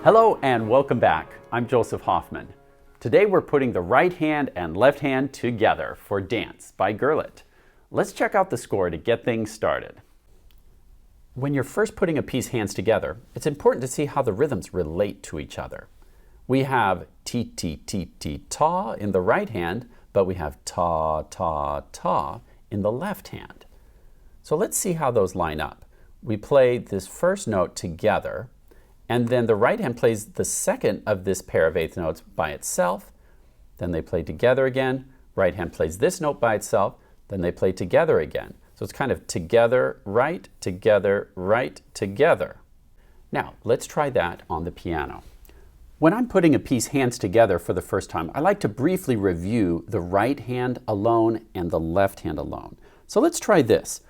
Hello and welcome back. I'm Joseph Hoffman. Today we're putting the right hand and left hand together for Dance by Gurlitt. Let's check out the score to get things started. When you're first putting a piece hands together, it's important to see how the rhythms relate to each other. We have ti-ti-ti-ti-ta in the right hand, but we have ta-ta-ta in the left hand. So let's see how those line up. We play this first note together, and then the right hand plays the second of this pair of eighth notes by itself. Then they play together again. Right hand plays this note by itself. Then they play together again. So it's kind of together, right, together, right, together. Now, let's try that on the piano. When I'm putting a piece hands together for the first time, I like to briefly review the right hand alone and the left hand alone. So let's try this.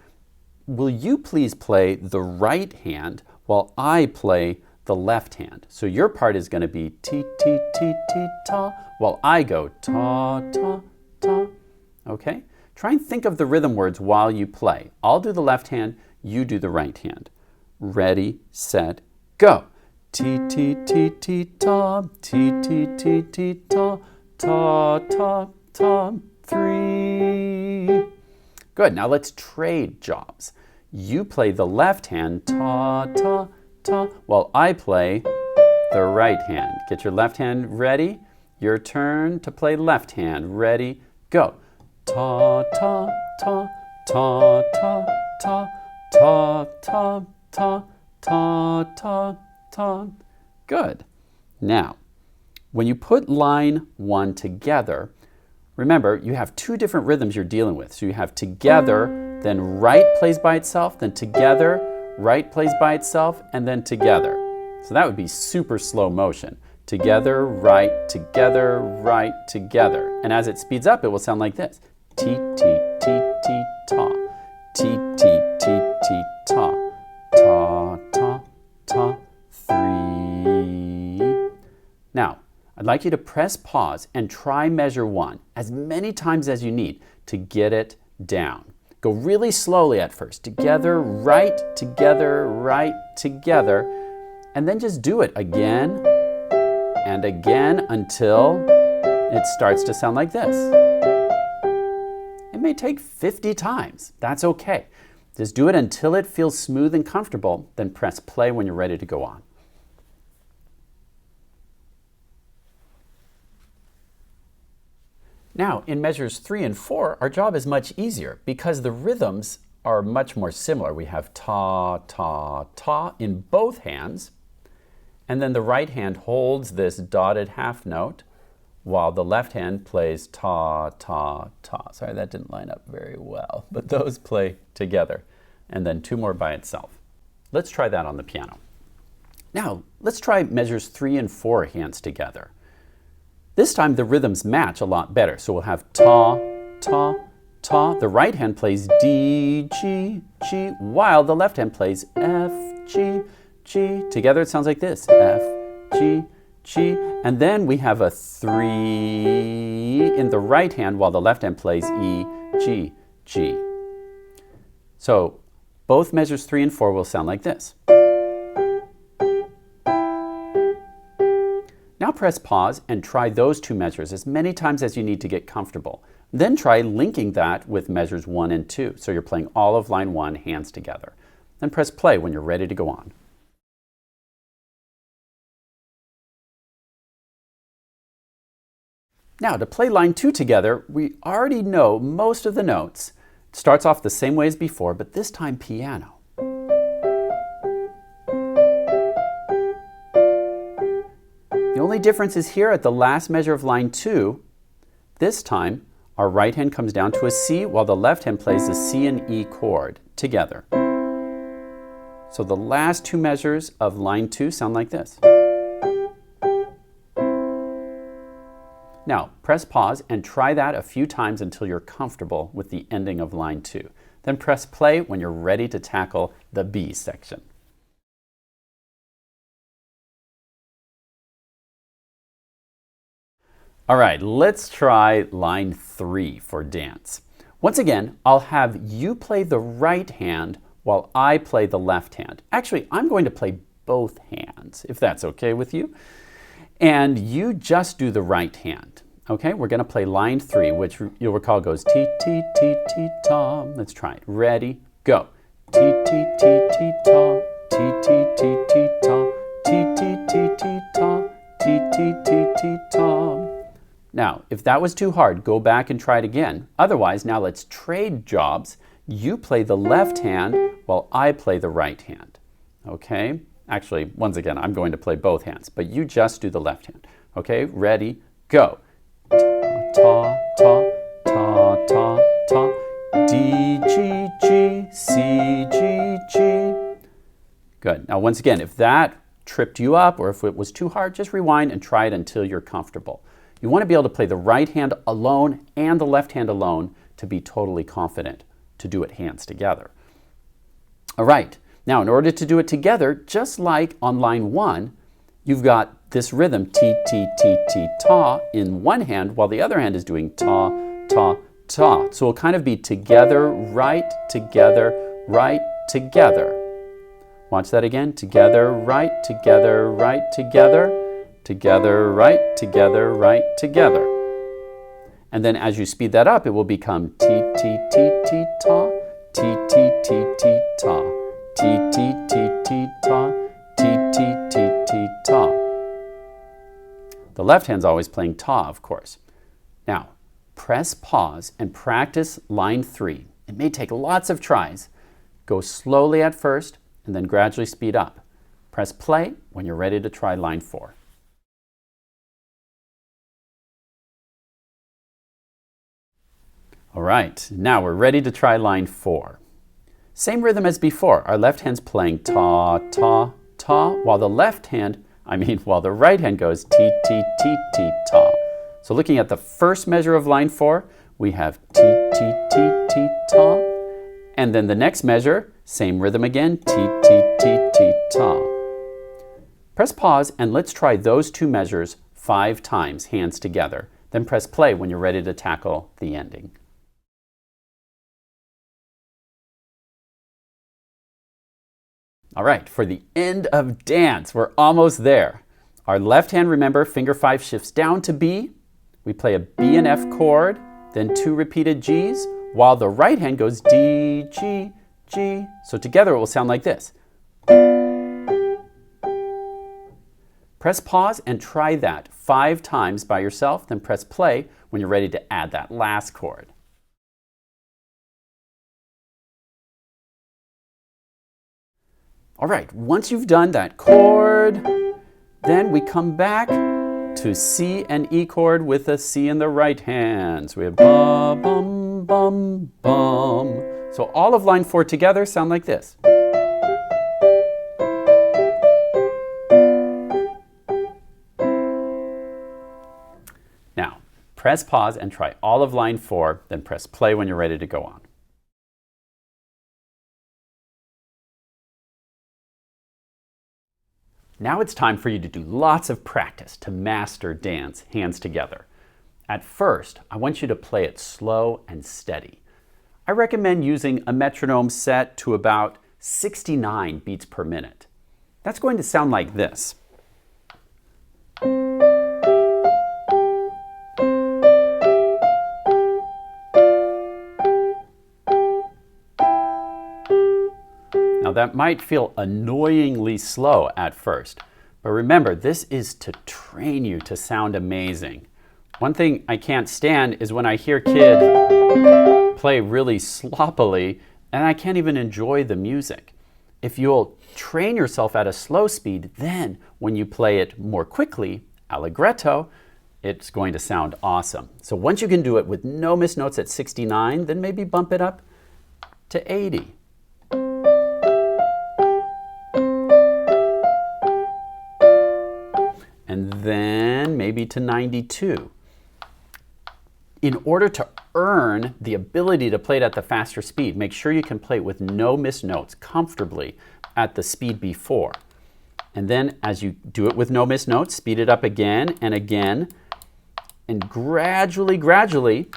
Will you please play the right hand while I play the left hand? So your part is going to be ti ti ti ti ta while I go ta ta ta. Okay? Try and think of the rhythm words while you play. I'll do the left hand, you do the right hand. Ready, set, go. Ti ti ti ti ta, ti ti ti ti ta, ta ta ta, 3. Good. Now let's trade jobs. You play the left hand ta ta ta, while I play the right hand. Get your left hand ready. Your turn to play left hand. Ready, go. Ta ta ta ta ta ta ta ta ta ta ta ta. Good. Now, when you put line 1 together, remember you have two different rhythms you're dealing with. So you have together, then right plays by itself, then together, right plays by itself, and then together. So that would be super slow motion. Together, right, together, right, together. And as it speeds up, it will sound like this. Ti, ti, ti, ti, ta. Ti, ti, ti, ti, ta. Ta, ta, ta, 3. Now, I'd like you to press pause and try measure 1 as many times as you need to get it down. Go really slowly at first. Together, right, together. And then just do it again and again until it starts to sound like this. It may take 50 times. That's okay. Just do it until it feels smooth and comfortable. Then press play when you're ready to go on. Now, in measures 3 and 4, our job is much easier because the rhythms are much more similar. We have ta, ta, ta in both hands, and then the right hand holds this dotted half note while the left hand plays ta, ta, ta. Sorry, that didn't line up very well, but those play together, and then 2 more by itself. Let's try that on the piano. Now, let's try measures 3 and 4 hands together. This time the rhythms match a lot better. So we'll have ta, ta, ta. The right hand plays D, G, G, while the left hand plays F, G, G. Together it sounds like this. F, G, G. And then we have a 3 in the right hand while the left hand plays E, G, G. So both measures 3 and 4 will sound like this. Now press pause and try those 2 measures as many times as you need to get comfortable. Then try linking that with measures 1 and 2. So you're playing all of line 1 hands together. Then press play when you're ready to go on. Now to play line 2 together, we already know most of the notes. It starts off the same way as before, but this time piano. The only difference is here at the last measure of line 2. This time, our right hand comes down to a C while the left hand plays a C and E chord together. So the last 2 measures of line 2 sound like this. Now, press pause and try that a few times until you're comfortable with the ending of line 2. Then press play when you're ready to tackle the B section. All right, let's try line 3 for dance. Once again, I'll have you play the right hand while I play the left hand. Actually, I'm going to play both hands, if that's okay with you. And you just do the right hand. Okay, we're going to play line 3, which you'll recall goes T, T, T, T, ta. Let's try it. Ready, go. T, T, T, T, ta. T, T, T, T, ta. T, T, T, T, ta. T, T, T, T, ta. Now, if that was too hard, go back and try it again. Otherwise, now let's trade jobs. You play the left hand while I play the right hand. Okay? Actually, once again, I'm going to play both hands, but you just do the left hand. Okay? Ready, go. Ta, ta, ta, ta, ta. D, G, G, C, G, G. Good. Now, once again, if that tripped you up or if it was too hard, just rewind and try it until you're comfortable. You want to be able to play the right hand alone and the left hand alone to be totally confident to do it hands together. All right. Now, in order to do it together, just like on line 1, you've got this rhythm, T, T, T, T, ta, in one hand, while the other hand is doing ta, ta, ta. So it'll kind of be together, right, together, right, together. Watch that again. Together, right, together, right, together. Together, right, together, right, together. And then as you speed that up, it will become T, T, T, T, ta, T, T, T, T, ta, T, T, T, T, ta, T, T, T, T, ta. The left hand's always playing ta, of course. Now, press pause and practice line 3. It may take lots of tries. Go slowly at first and then gradually speed up. Press play when you're ready to try line 4. All right, now we're ready to try line 4. Same rhythm as before. Our left hand's playing ta, ta, ta, while the right hand goes T, T, T, T, ta. So looking at the first measure of line 4, we have T, T, T, T, ta. And then the next measure, same rhythm again, T, T, T, T, ta. Press pause and let's try those 2 measures 5 times, hands together. Then press play when you're ready to tackle the ending. All right, for the end of dance, we're almost there. Our left hand, remember, finger 5 shifts down to B. We play a B and F chord, then 2 repeated Gs, while the right hand goes D, G, G. So together it will sound like this. Press pause and try that 5 times by yourself, then press play when you're ready to add that last chord. All right, once you've done that chord, then we come back to C and E chord with a C in the right hand. So we have ba, bum, bum, bum. So all of line 4 together sound like this. Now, press pause and try all of line 4, then press play when you're ready to go on. Now it's time for you to do lots of practice to master dance hands together. At first, I want you to play it slow and steady. I recommend using a metronome set to about 69 beats per minute. That's going to sound like this. Now that might feel annoyingly slow at first, but remember, this is to train you to sound amazing. One thing I can't stand is when I hear kids play really sloppily and I can't even enjoy the music. If you'll train yourself at a slow speed, then when you play it more quickly, allegretto, it's going to sound awesome. So once you can do it with no missed notes at 69, then maybe bump it up to 80. And then maybe to 92. In order to earn the ability to play it at the faster speed, make sure you can play it with no missed notes comfortably at the speed before. And then as you do it with no missed notes, speed it up again and again, and gradually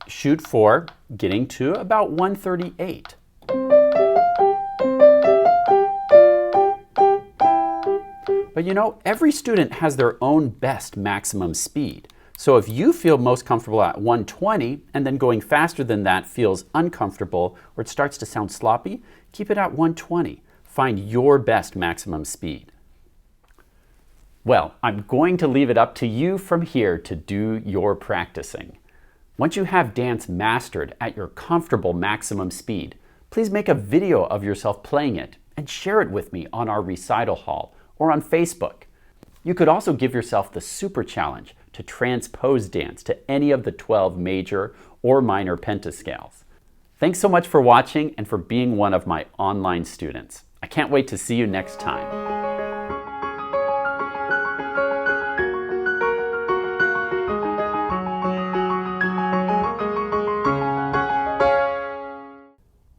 shoot for getting to about 138. But you know, every student has their own best maximum speed. So if you feel most comfortable at 120 and then going faster than that feels uncomfortable or it starts to sound sloppy, keep it at 120. Find your best maximum speed. Well, I'm going to leave it up to you from here to do your practicing. Once you have dance mastered at your comfortable maximum speed, please make a video of yourself playing it and share it with me on our recital hall or on Facebook. You could also give yourself the super challenge to transpose dance to any of the 12 major or minor pentascales. Thanks so much for watching and for being one of my online students. I can't wait to see you next time.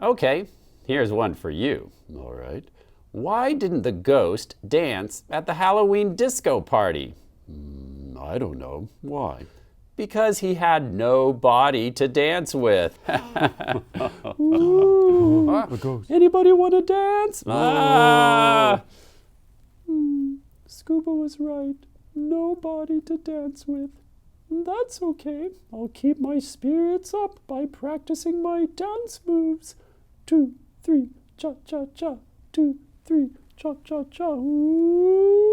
Okay, here's one for you. All right. Why didn't the ghost dance at the Halloween disco party? I don't know. Why? Because he had no body to dance with. Ooh, the ghost. Anybody want to dance? Scuba was right. No body to dance with. That's okay. I'll keep my spirits up by practicing my dance moves. 2, 3, cha cha cha. 2, 3, cha cha cha. Ooh.